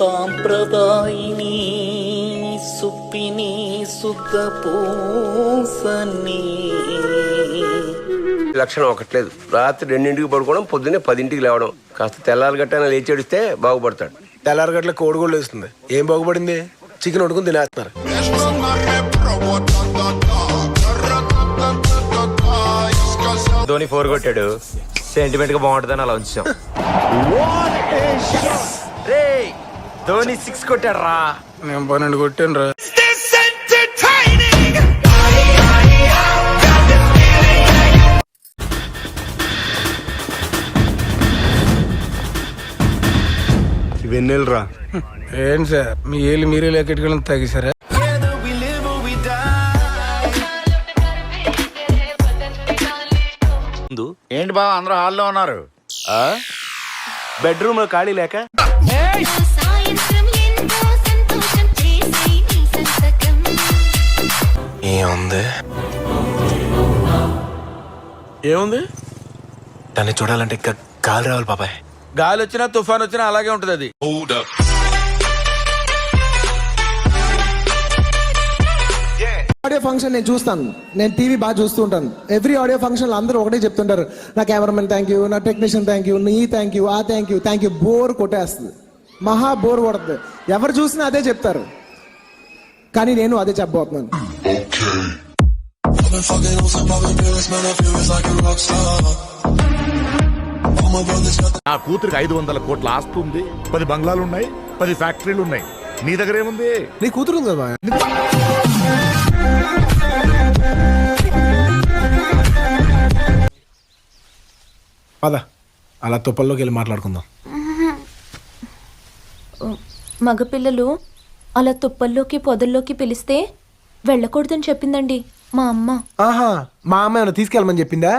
సాంప్రదాయిని సుప్పిని సుఖ పూసని. లక్షణం ఒకట్లేదు. రాత్రి 2ంటికి పడుకోవడం, పొద్దున్నే 10ంటికి లేవడం. కాస్త తెల్లారి గట్టన లేచి అడిస్తే బాగుపడతాడు. తెల్లారి గట్ల కోడిగోళ్ళు వేస్తుంది. ఏం బాగుపడింది? చికెన్ వండుకుని తినేస్తున్నారు. ధోని 4 కొట్టాడు, సెంటిమెంట్ గా బాగుంటుందని అలా ఉంచాం. ధోని 6 కొట్టాడు రా. నేను 12 కొట్టాను రా. వెన్నెలు రా. ఏంటి సార్ మీ ఏళ్ళు మీరే లెక్కెట్టుకోవడం తగ్గిసారా? ఏంటి బావ అందరూ హాల్లో ఉన్నారు? బెడ్రూమ్ లో ఖాళీ లేక ఏముంది? దాన్ని చూడాలంటే ఇంకా గాలి రావాలి బాబాయ్. గాలి వచ్చినా తుఫాన్ వచ్చినా అలాగే ఉంటది అది. ఆడియో ఫంక్షన్ నేను చూస్తాను, నేను టీవీ బాగా చూస్తూ ఉంటాను. ఎవ్రీ ఆడియో ఫంక్షన్ అందరూ ఒకటే చెప్తుంటారు, నా కెమెరామెన్ థ్యాంక్ యూ, నా టెక్నీషియన్ థ్యాంక్ యూ, నీ థ్యాంక్ యూ, ఆ thank you thank you. Bore కొట్టేస్తుంది, మహా బోర్ కొడుతుంది. ఎవరు చూసినా అదే చెప్తారు, కానీ నేను అదే చెప్పబోతున్నాను. నా కూతురికి 500 కోట్ల ఆస్తి ఉంది, 10 బంగ్లాలు ఉన్నాయి, 10 ఫ్యాక్టరీలు ఉన్నాయి. నీ దగ్గర ఏముంది? నీ కూతురు ఉంది కదా. పద అలా తుప్పల్లోకి వెళ్ళి మాట్లాడుకుందాం. మగపిల్లలు అలా తుప్పల్లోకి పొదల్లోకి పిలిస్తే వెళ్ళకూడదని చెప్పిందండి మా అమ్మ. ఆహా, మా అమ్మ ఏమైనా తీసుకెళ్ళమని చెప్పిందా?